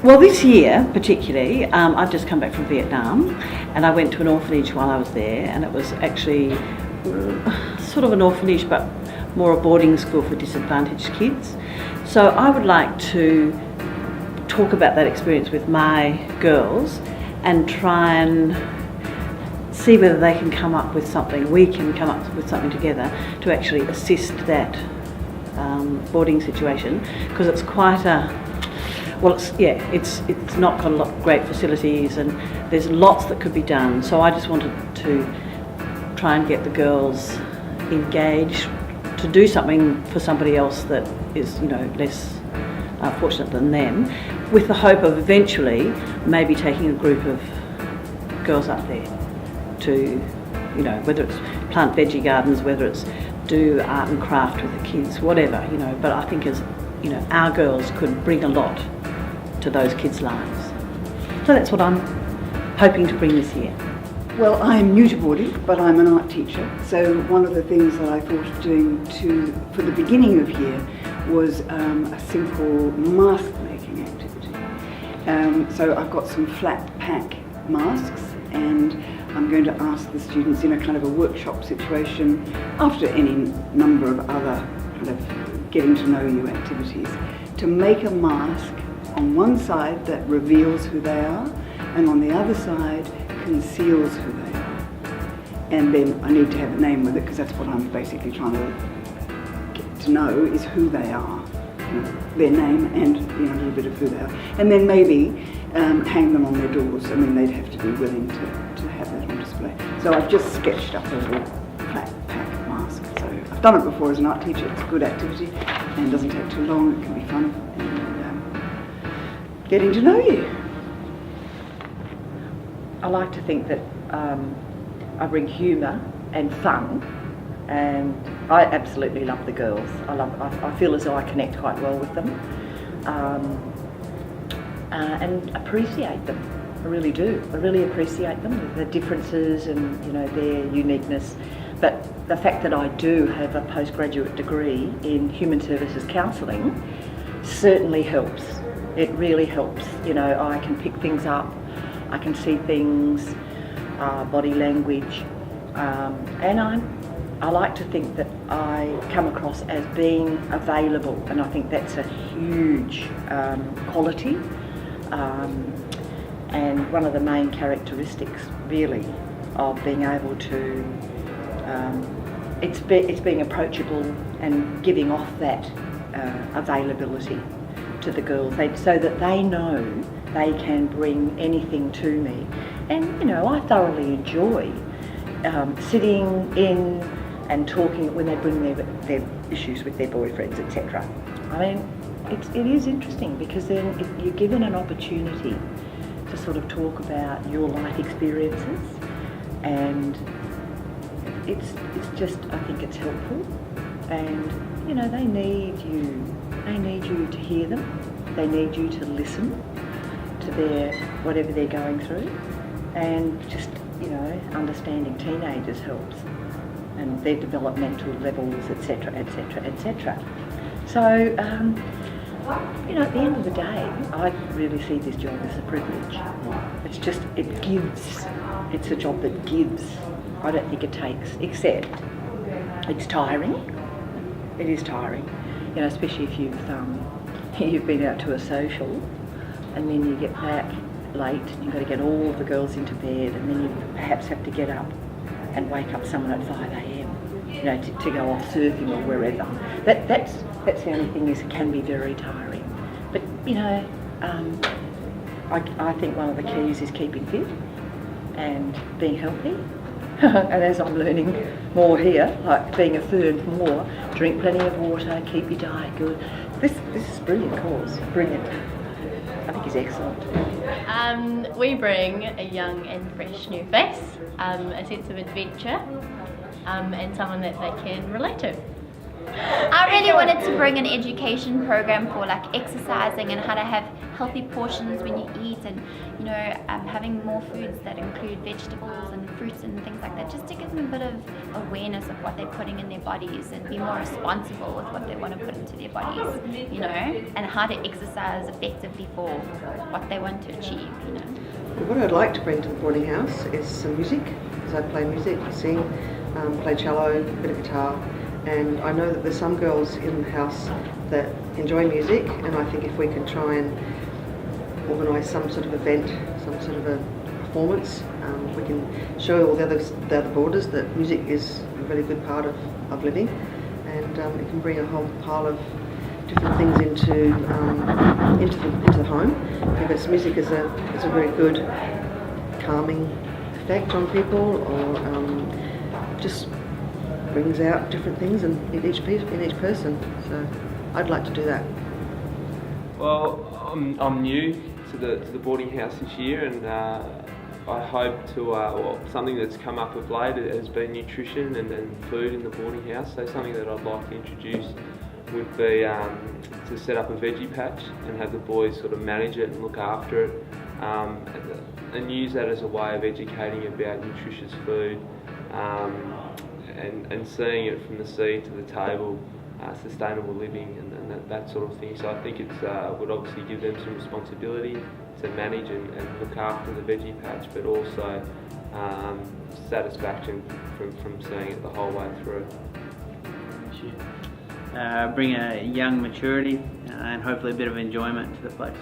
Well, this year particularly, I've just come back from Vietnam, and I went to an orphanage while I was there, and it was actually sort of an orphanage but more a boarding school for disadvantaged kids. So I would like to talk about that experience with my girls and try and see whether they can come up with something, we can come up with something together to actually assist that boarding situation, because it's quite it's not got a lot of great facilities and there's lots that could be done. So I just wanted to try and get the girls engaged to do something for somebody else that is, less fortunate than them, with the hope of eventually maybe taking a group of girls up there to, whether it's plant veggie gardens, whether it's do art and craft with the kids, whatever, but I think our girls could bring a lot to those kids' lives. So that's what I'm hoping to bring this year. Well, I'm new to boarding, but I'm an art teacher, so one of the things that I thought of doing for the beginning of year was a simple mask making activity. So I've got some flat pack masks, and I'm going to ask the students in a kind of a workshop situation, after any number of other kind of getting to know you activities, to make a mask on one side that reveals who they are, and on the other side conceals who they are. And then I need to have a name with it, because that's what I'm basically trying to get to know, is who they are, their name and a little bit of who they are. And then maybe hang them on their doors. I mean, they'd have to be willing to have that on display. So I've just sketched up a little flat pack mask. So I've done it before as an art teacher. It's a good activity and doesn't take too long. It can be fun and getting to know you. I like to think that I bring humour and fun, and I absolutely love the girls. I feel as though I connect quite well with them, and appreciate them. I really do. I really appreciate them, the differences and their uniqueness. But the fact that I do have a postgraduate degree in human services counselling certainly helps. It really helps. I can pick things up. I can see things, body language, and I like to think that I come across as being available, and I think that's a huge quality, and one of the main characteristics really of being able to, it's being approachable and giving off that availability to the girls, so that they know they can bring anything to me. And I thoroughly enjoy sitting in and talking when they bring their issues with their boyfriends, etc. I mean, it is interesting, because then you're given an opportunity to sort of talk about your life experiences, and it's just, I think it's helpful. And they need you to hear them, they need you to listen to whatever they're going through, and just understanding teenagers helps, and their developmental levels, etc, etc, etc. So at the end of the day, I really see this job as a privilege. It's a job that gives. I don't think it takes, except it's tiring. It is tiring, especially if you've been out to a social, and then you get back late, and you've got to get all the girls into bed, and then you perhaps have to get up and wake up someone at 5 a.m, to go off surfing or wherever. That's the only thing, is it can be very tiring. But I think one of the keys is keeping fit and being healthy. And as I'm learning more here, like being affirmed more, drink plenty of water, keep your diet good. This is a brilliant course, brilliant. I think he's excellent. We bring a young and fresh new face, a sense of adventure, and someone that they can relate to. I really wanted to bring an education program for exercising and how to have healthy portions when you eat, and you know, having more foods that include vegetables and fruits and things like that, just to give them a bit of awareness of what they're putting in their bodies and be more responsible with what they want to put into their bodies, you know, and how to exercise effectively for what they want to achieve, you know. What I'd like to bring to the boarding house is some music, because I play music, I sing, play cello, a bit of guitar, and I know that there's some girls in the house that enjoy music, and I think if we can try and organise some sort of event, some sort of a performance, we can show all the other boarders that music is a really good part of living, and it can bring a whole pile of different things into the home, because music is a very good calming effect on people, or just brings out different things in each person. So I'd like to do that. Well, I'm new to the boarding house this year, and I hope to, well, something that's come up of late has been nutrition and food in the boarding house. So something that I'd like to introduce would be to set up a veggie patch and have the boys sort of manage it and look after it, and use that as a way of educating about nutritious food, and seeing it from the seed to the table, sustainable living and that sort of thing. So I think it would obviously give them some responsibility to manage and look after the veggie patch, but also satisfaction from seeing it the whole way through. Bring a young maturity and hopefully a bit of enjoyment to the place.